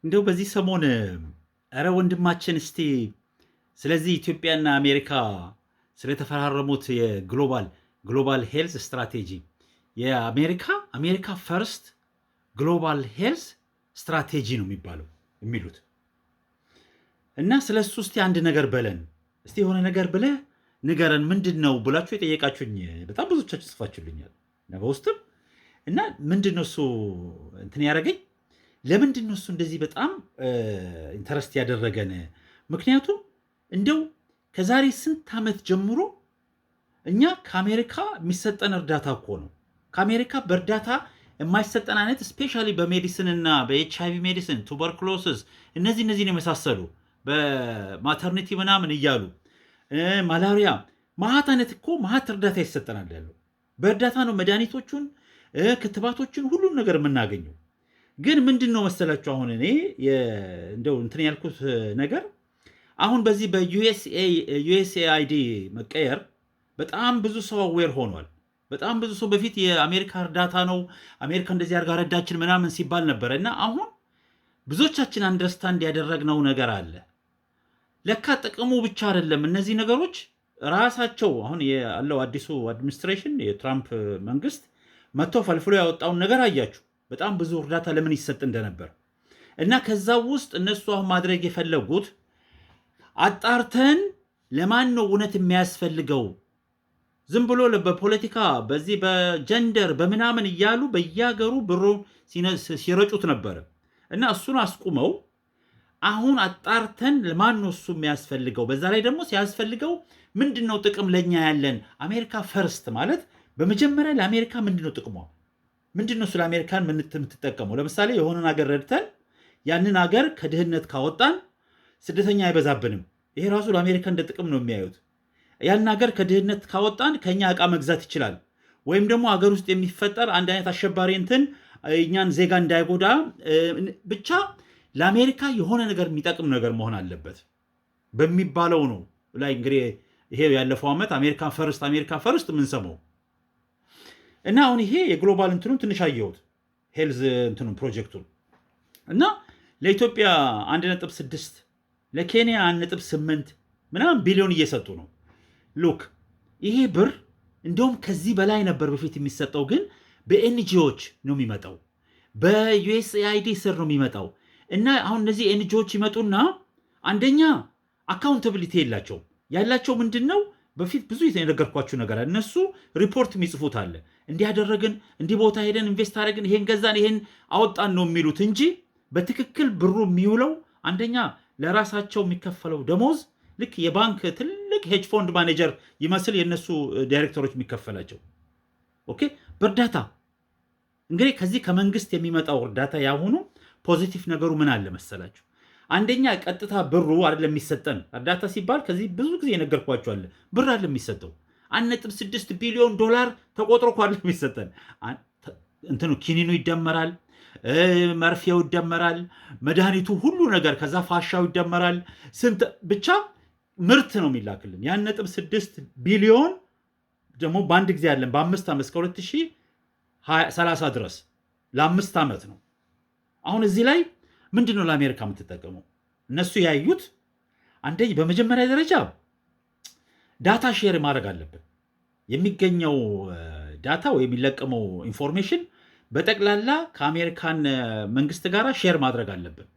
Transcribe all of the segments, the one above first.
እንደው በዚህ ሰሞን ኧረ ወንድማችን እስቲ ስለዚህ ኢትዮጵያና አሜሪካ ስለተፈራረሙት የግሎባል ሄልዝ ስትራቴጂ የአሜሪካ ፈርስት ግሎባል ሄልዝ ስትራቴጂ ነው የሚሉት እና ስለ እሱ እስቲ አንድ ነገር በለን እስቲ የሆነ ነገር ብለህ ንገረን ምንድን ነው ብላችሁ የጠየቃችሁኝ በጣም ብዙዎቻችሁ ጽፋችሁልኛል በውስጥም እና ምንድን ነው እሱ እንትን ያደረገኝ ለምንድን ነው እሱ እንደዚህ በጣም ኢንተረስት ያደረገን? ምክንያቱም እንደው ከዛሬ ስንት ዓመት ጀምሮ እኛ ከአሜሪካ የሚሰጠን እርዳታ እኮ ነው። ከአሜሪካ በእርዳታ የማይሰጠን አይነት ስፔሻሊ በሜዲሲን እና በኤችአይቪ ሜዲሲን፣ ቱበርክሎሲስ እነዚህን የመሳሰሉ በማተርኒቲ ምናምን እያሉ ማላሪያ ማሀት አይነት እኮ ማሀት እርዳታ ይሰጠናል ያለው በእርዳታ ነው። መድኃኒቶቹን፣ ክትባቶችን ሁሉን ነገር የምናገኘው ግን ምንድን ነው መሰላችሁ አሁን እኔ እንደው እንትን ያልኩት ነገር አሁን በዚህ በዩኤስኤአይዲ መቀየር በጣም ብዙ ሰው አዌር ሆኗል። በጣም ብዙ ሰው በፊት የአሜሪካ እርዳታ ነው አሜሪካ እንደዚህ አድርጋ ረዳችን ምናምን ሲባል ነበረ እና አሁን ብዙዎቻችን አንደርስታንድ ያደረግነው ነገር አለ። ለካ ጥቅሙ ብቻ አይደለም። እነዚህ ነገሮች ራሳቸው አሁን ያለው አዲሱ አድሚኒስትሬሽን የትራምፕ መንግስት መጥቶ ፈልፍሎ ያወጣውን ነገር አያችሁ። በጣም ብዙ እርዳታ ለምን ይሰጥ እንደነበር እና ከዛ ውስጥ እነሱ አሁን ማድረግ የፈለጉት አጣርተን ለማን ነው እውነት የሚያስፈልገው፣ ዝም ብሎ በፖለቲካ በዚህ በጀንደር በምናምን እያሉ በየሀገሩ ብሮ ሲረጩት ነበረ እና እሱን አስቁመው አሁን አጣርተን ለማን ነው እሱ የሚያስፈልገው፣ በዛ ላይ ደግሞ ሲያስፈልገው ምንድነው ጥቅም ለኛ ያለን። አሜሪካ ፈርስት ማለት በመጀመሪያ ለአሜሪካ ምንድነው ጥቅሟ፣ ምንድነው ስለ አሜሪካን የምትጠቀመው። ለምሳሌ የሆነን ሀገር ረድተን ያንን ሀገር ከድህነት ካወጣን ስደተኛ አይበዛብንም። ይሄ ራሱ ለአሜሪካ እንደ ጥቅም ነው የሚያዩት። ያን ሀገር ከድህነት ካወጣን ከኛ ዕቃ መግዛት ይችላል። ወይም ደግሞ ሀገር ውስጥ የሚፈጠር አንድ አይነት አሸባሪ እንትን እኛን ዜጋ እንዳይጎዳ ብቻ ለአሜሪካ የሆነ ነገር የሚጠቅም ነገር መሆን አለበት በሚባለው ነው ላይ እንግዲህ ይሄ ያለፈው ዓመት አሜሪካ ፈርስት የምንሰማው እና አሁን ይሄ የግሎባል እንትኑን ትንሽ አየሁት ሄልዝ እንትኑን ፕሮጀክቱን እና ለኢትዮጵያ 1.6 ለኬንያ 1.8 ምናምን ቢሊዮን እየሰጡ ነው። ሉክ ይሄ ብር እንደውም ከዚህ በላይ ነበር በፊት የሚሰጠው፣ ግን በኤንጂዎች ነው የሚመጣው፣ በዩኤስኤአይዲ ስር ነው የሚመጣው። እና አሁን እነዚህ ኤንጂዎች ይመጡና አንደኛ አካውንታብሊቲ የላቸውም። ያላቸው ምንድን ነው በፊት ብዙ የነገርኳችሁ ነገር አለ። እነሱ ሪፖርት የሚጽፉት አለ፣ እንዲያደረግን እንዲህ ቦታ ሄደን ኢንቨስት አደረግን፣ ይሄን ገዛን፣ ይሄን አወጣን ነው የሚሉት እንጂ በትክክል ብሩ የሚውለው አንደኛ ለራሳቸው የሚከፈለው ደሞዝ ልክ የባንክ ትልቅ ሄጅ ፎንድ ማኔጀር ይመስል የነሱ ዳይሬክተሮች የሚከፈላቸው ኦኬ። በእርዳታ እንግዲህ ከዚህ ከመንግስት የሚመጣው እርዳታ ያሁኑ ፖዚቲቭ ነገሩ ምን አለ መሰላችሁ? አንደኛ ቀጥታ ብሩ አይደለም የሚሰጠን። እርዳታ ሲባል ከዚህ ብዙ ጊዜ የነገርኳችኋል። ብር አይደለም የሚሰጠው 1.6 ቢሊዮን ዶላር ተቆጥሮ እኮ አይደለም የሚሰጠን። እንትኑ ኪኒኑ ይደመራል፣ መርፌው ይደመራል፣ መድኃኒቱ ሁሉ ነገር ከዛ ፋሻው ይደመራል። ስንት ብቻ ምርት ነው የሚላክልን። የ1.6 ቢሊዮን ደግሞ በአንድ ጊዜ ያለን በ5 ዓመት እስከ 2030 ድረስ ለ5 ዓመት ነው። አሁን እዚህ ላይ ምንድነው ለአሜሪካ የምትጠቀመው? እነሱ ያዩት አንደኛ በመጀመሪያ ደረጃ ዳታ ሼር ማድረግ አለብን። የሚገኘው ዳታ ወይ የሚለቀመው ኢንፎርሜሽን በጠቅላላ ከአሜሪካን መንግስት ጋር ሼር ማድረግ አለብን፣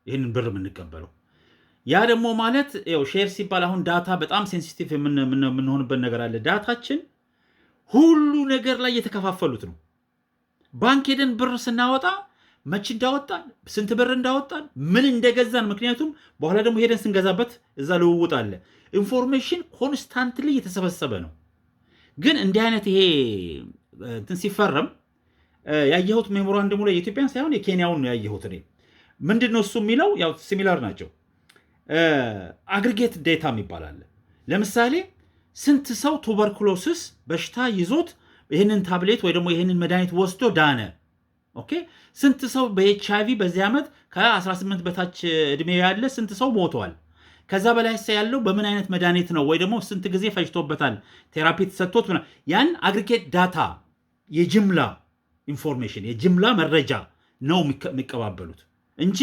ይህንን ብር የምንቀበለው። ያ ደግሞ ማለት ሼር ሲባል አሁን ዳታ በጣም ሴንሲቲቭ የምንሆንበት ነገር አለ። ዳታችን ሁሉ ነገር ላይ የተከፋፈሉት ነው። ባንክ ሄደን ብር ስናወጣ መች እንዳወጣን፣ ስንት ብር እንዳወጣን፣ ምን እንደገዛን፣ ምክንያቱም በኋላ ደግሞ ሄደን ስንገዛበት እዛ ልውውጥ አለ። ኢንፎርሜሽን ኮንስታንትሊ የተሰበሰበ ነው። ግን እንዲህ አይነት ይሄ እንትን ሲፈረም ያየሁት ሜሞራንደሙ ላይ የኢትዮጵያን ሳይሆን የኬንያውን ነው ያየሁት እኔ። ምንድን ነው እሱ የሚለው ያው ሲሚላር ናቸው። አግሪጌት ዴታ የሚባል አለ። ለምሳሌ ስንት ሰው ቱበርኩሎሲስ በሽታ ይዞት ይህንን ታብሌት ወይ ደግሞ ይህንን መድኃኒት ወስዶ ዳነ። ኦኬ ስንት ሰው በኤችአይቪ በዚህ ዓመት ከ18 በታች እድሜ ያለ ስንት ሰው ሞቷል። ከዛ በላይ ያለው በምን አይነት መድኃኒት ነው ወይ ደግሞ ስንት ጊዜ ፈጅቶበታል ቴራፒ ተሰጥቶት። ያን አግሪጌት ዳታ የጅምላ ኢንፎርሜሽን የጅምላ መረጃ ነው የሚቀባበሉት እንጂ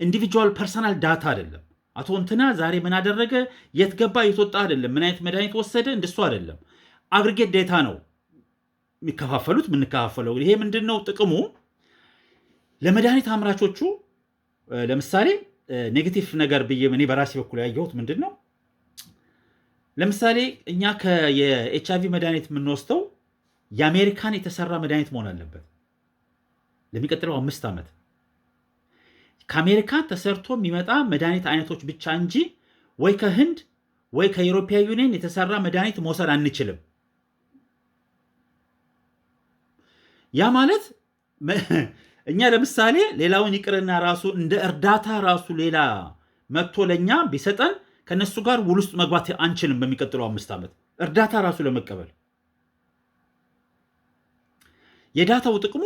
ኢንዲቪጁዋል ፐርሰናል ዳታ አይደለም። አቶ እንትና ዛሬ ምን አደረገ፣ የት ገባ፣ የት ወጣ አይደለም። ምን አይነት መድኃኒት ወሰደ፣ እንደሱ አይደለም። አግሪጌት ዴታ ነው የሚከፋፈሉት የምንከፋፈለው። ይሄ ምንድን ነው ጥቅሙ? ለመድኃኒት አምራቾቹ ለምሳሌ ኔጌቲቭ ነገር ብዬ እኔ በራሴ በኩል ያየሁት ምንድን ነው፣ ለምሳሌ እኛ የኤች አይቪ መድኃኒት የምንወስደው የአሜሪካን የተሰራ መድኃኒት መሆን አለበት ለሚቀጥለው 5 ዓመት ከአሜሪካን ተሰርቶ የሚመጣ መድኃኒት አይነቶች ብቻ እንጂ ወይ ከህንድ ወይ ከዩሮፒያ ዩኒየን የተሰራ መድኃኒት መውሰድ አንችልም። ያ ማለት እኛ ለምሳሌ ሌላውን ይቅርና ራሱ እንደ እርዳታ ራሱ ሌላ መጥቶ ለኛ ቢሰጠን ከነሱ ጋር ውል ውስጥ መግባት አንችልም በሚቀጥለው 5 ዓመት እርዳታ ራሱ ለመቀበል። የዳታው ጥቅሙ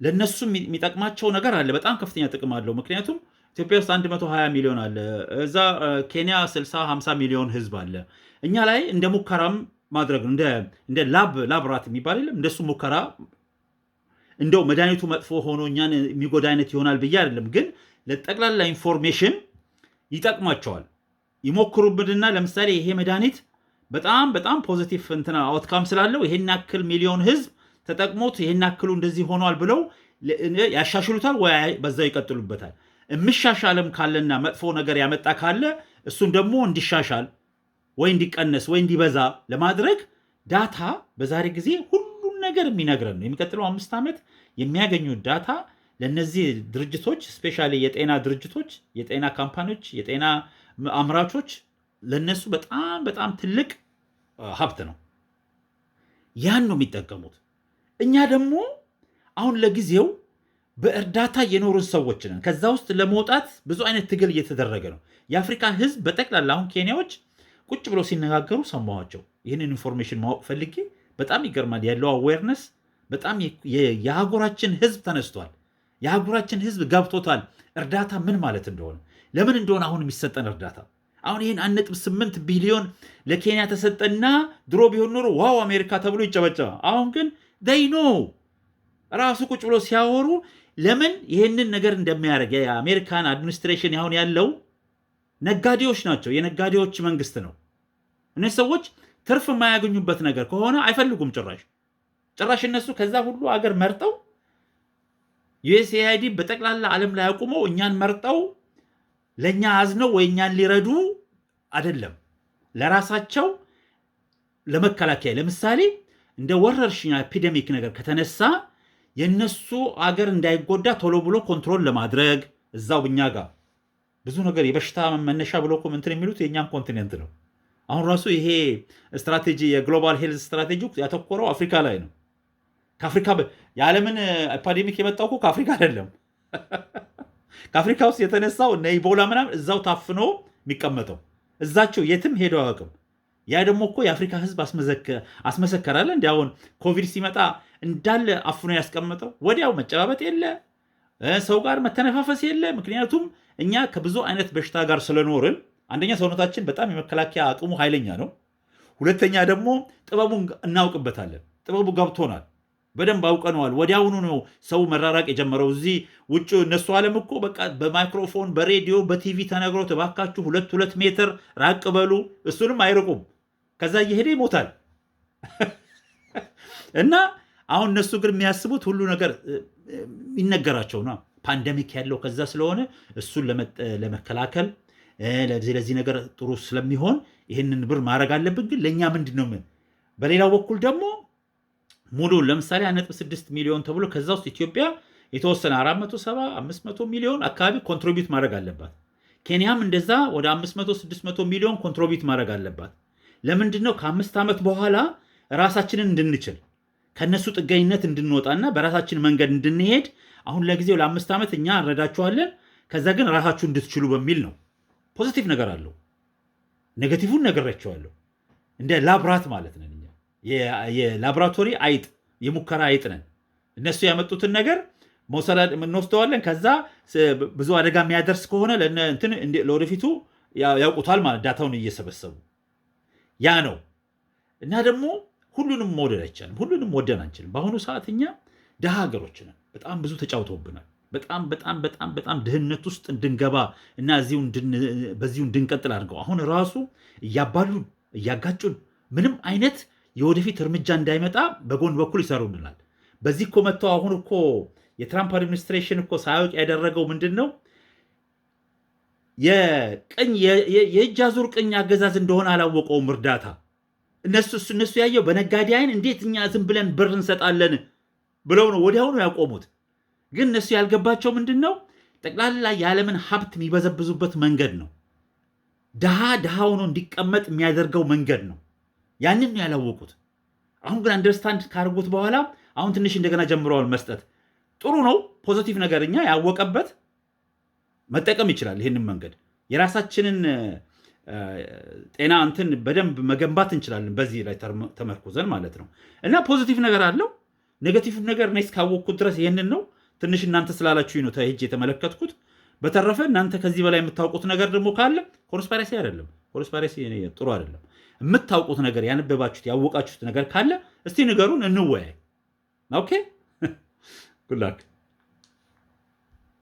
ለነሱ የሚጠቅማቸው ነገር አለ፣ በጣም ከፍተኛ ጥቅም አለው። ምክንያቱም ኢትዮጵያ ውስጥ 120 ሚሊዮን አለ፣ እዛ ኬንያ 60-50 ሚሊዮን ህዝብ አለ። እኛ ላይ እንደ ሙከራም ማድረግ እንደ ላብራት የሚባል የለም፣ እንደሱ ሙከራ እንደው መድኃኒቱ መጥፎ ሆኖ እኛን የሚጎዳ አይነት ይሆናል ብዬ አይደለም፣ ግን ለጠቅላላ ኢንፎርሜሽን ይጠቅማቸዋል። ይሞክሩብንና ለምሳሌ ይሄ መድኃኒት በጣም ፖዚቲቭ እንትና አውትካም ስላለው ይሄን ያክል ሚሊዮን ህዝብ ተጠቅሞት ይሄን ያክሉ እንደዚህ ሆኗል ብለው ያሻሽሉታል ወይ በዛው ይቀጥሉበታል። የሚሻሻልም ካለና መጥፎ ነገር ያመጣ ካለ እሱን ደግሞ እንዲሻሻል ወይ እንዲቀነስ ወይ እንዲበዛ ለማድረግ ዳታ በዛሬ ጊዜ ሁሉን ነገር የሚነግረን ነው። የሚቀጥለው 5 ዓመት የሚያገኙት ዳታ ለነዚህ ድርጅቶች ስፔሻሊ የጤና ድርጅቶች፣ የጤና ካምፓኒዎች፣ የጤና አምራቾች ለነሱ በጣም ትልቅ ሀብት ነው። ያን ነው የሚጠቀሙት። እኛ ደግሞ አሁን ለጊዜው በእርዳታ የኖሩን ሰዎች ነን። ከዛ ውስጥ ለመውጣት ብዙ አይነት ትግል እየተደረገ ነው። የአፍሪካ ህዝብ በጠቅላላ አሁን ኬንያዎች ቁጭ ብለው ሲነጋገሩ ሰማኋቸው። ይህንን ኢንፎርሜሽን ማወቅ ፈልጌ በጣም ይገርማል። ያለው አዌርነስ በጣም የአህጉራችን ህዝብ ተነስቷል። የአህጉራችን ህዝብ ገብቶታል እርዳታ ምን ማለት እንደሆነ፣ ለምን እንደሆነ አሁን የሚሰጠን እርዳታ። አሁን ይህን 1.8 ቢሊዮን ለኬንያ ተሰጠና ድሮ ቢሆን ኖሮ ዋው አሜሪካ ተብሎ ይጨበጨባል። አሁን ግን ኖ ራሱ ቁጭ ብሎ ሲያወሩ ለምን ይህንን ነገር እንደሚያደርግ የአሜሪካን አድሚኒስትሬሽን አሁን ያለው ነጋዴዎች ናቸው። የነጋዴዎች መንግስት ነው። እነዚህ ሰዎች ትርፍ የማያገኙበት ነገር ከሆነ አይፈልጉም ጭራሽ እነሱ ከዛ ሁሉ አገር መርጠው ዩኤስኤአይዲ በጠቅላላ ዓለም ላይ አቁመው እኛን መርጠው ለእኛ አዝነው ወይ እኛን ሊረዱ አይደለም፣ ለራሳቸው ለመከላከያ ለምሳሌ እንደ ወረርሽኝ ኤፒደሚክ ነገር ከተነሳ የነሱ አገር እንዳይጎዳ ቶሎ ብሎ ኮንትሮል ለማድረግ እዛው ብኛ ጋር ብዙ ነገር የበሽታ መነሻ ብሎ እንትን የሚሉት የእኛን ኮንቲኔንት ነው። አሁን ራሱ ይሄ ስትራቴጂ የግሎባል ሄልዝ ስትራቴጂ ያተኮረው አፍሪካ ላይ ነው። ከአፍሪካ የዓለምን ኤፒደሚክ የመጣው እኮ ከአፍሪካ አይደለም። ከአፍሪካ ውስጥ የተነሳው እነ ኢቦላ ምናምን እዛው ታፍኖ የሚቀመጠው እዛቸው የትም ሄደው አያውቅም። ያ ደግሞ እኮ የአፍሪካ ህዝብ አስመሰከራለ። እንዲ አሁን ኮቪድ ሲመጣ እንዳለ አፍኖ ያስቀመጠው ወዲያው መጨባበጥ የለ፣ ሰው ጋር መተነፋፈስ የለ። ምክንያቱም እኛ ከብዙ አይነት በሽታ ጋር ስለኖርን አንደኛ ሰውነታችን በጣም የመከላከያ አቅሙ ኃይለኛ ነው። ሁለተኛ ደግሞ ጥበቡን እናውቅበታለን። ጥበቡ ገብቶናል፣ በደንብ አውቀነዋል። ወዲያውኑ ነው ሰው መራራቅ የጀመረው። እዚህ ውጭ እነሱ ዓለም እኮ በቃ በማይክሮፎን በሬዲዮ በቲቪ ተነግሮ እባካችሁ 2 ሜትር ራቅ በሉ፣ እሱንም አይርቁም። ከዛ እየሄደ ይሞታል። እና አሁን እነሱ ግን የሚያስቡት ሁሉ ነገር ይነገራቸው ነው። ፓንደሚክ ያለው ከዛ ስለሆነ እሱን ለመከላከል ለዚህ ነገር ጥሩ ስለሚሆን ይህንን ብር ማድረግ አለብን። ግን ለእኛ ምንድን ነው? በሌላው በኩል ደግሞ ሙሉ ለምሳሌ 1.6 ሚሊዮን ተብሎ ከዛ ውስጥ ኢትዮጵያ የተወሰነ 470-500 ሚሊዮን አካባቢ ኮንትሪቢዩት ማድረግ አለባት። ኬንያም እንደዛ ወደ 500-600 ሚሊዮን ኮንትሪቢዩት ማድረግ አለባት። ለምንድን ነው? ከ5 ዓመት በኋላ ራሳችንን እንድንችል ከነሱ ጥገኝነት እንድንወጣና በራሳችን መንገድ እንድንሄድ አሁን ለጊዜው ለ5 ዓመት እኛ እንረዳችኋለን፣ ከዛ ግን ራሳችሁ እንድትችሉ በሚል ነው። ፖዚቲቭ ነገር አለው። ኔጋቲቭን ነግሬያቸዋለሁ። እንደ ላብራት ማለት ነን እኛ የላቦራቶሪ አይጥ፣ የሙከራ አይጥ ነን። እነሱ ያመጡትን ነገር እንወስደዋለን። ከዛ ብዙ አደጋ የሚያደርስ ከሆነ ለወደፊቱ ያውቁታል ማለት ዳታውን እየሰበሰቡ ያ ነው። እና ደግሞ ሁሉንም መውደድ አይቻልም፣ ሁሉንም ወደን አንችልም። በአሁኑ ሰዓት እኛ ድሃ ሀገሮች ነን። በጣም ብዙ ተጫውተውብናል። በጣም በጣም በጣም በጣም ድህነት ውስጥ እንድንገባ እና በዚሁ እንድንቀጥል አድርገው አሁን ራሱ እያባሉን እያጋጩን ምንም አይነት የወደፊት እርምጃ እንዳይመጣ በጎን በኩል ይሰሩልናል። በዚህ እኮ መጥተው አሁን እኮ የትራምፕ አድሚኒስትሬሽን እኮ ሳያውቅ ያደረገው ምንድን ነው? የእጅ አዙር ቅኝ አገዛዝ እንደሆነ አላወቀውም። እርዳታ እነሱ ያየው በነጋዴ አይን እንዴት እኛ ዝም ብለን ብር እንሰጣለን ብለው ነው ወዲያውኑ ያቆሙት። ግን እነሱ ያልገባቸው ምንድን ነው? ጠቅላላ የዓለምን ሀብት የሚበዘብዙበት መንገድ ነው። ድሃ ሆኖ እንዲቀመጥ የሚያደርገው መንገድ ነው። ያንን ነው ያላወቁት። አሁን ግን አንደርስታንድ ካርጉት በኋላ አሁን ትንሽ እንደገና ጀምረዋል መስጠት። ጥሩ ነው፣ ፖዚቲቭ ነገር። እኛ ያወቀበት መጠቀም ይችላል። ይህንን መንገድ የራሳችንን ጤና እንትን በደንብ መገንባት እንችላለን፣ በዚህ ላይ ተመርኩዘን ማለት ነው። እና ፖዚቲቭ ነገር አለው። ኔጋቲቭ ነገር እኔ እስካወቅኩት ድረስ ይህንን ነው። ትንሽ እናንተ ስላላችሁ ነው ሄጄ የተመለከትኩት። በተረፈ እናንተ ከዚህ በላይ የምታውቁት ነገር ደግሞ ካለ ኮንስፓይረሲ አይደለም፣ ኮንስፓይረሲ ጥሩ አይደለም። የምታውቁት ነገር ያነበባችሁት ያወቃችሁት ነገር ካለ እስቲ ንገሩን፣ እንወያይ። ኦኬ ጉድ ላክ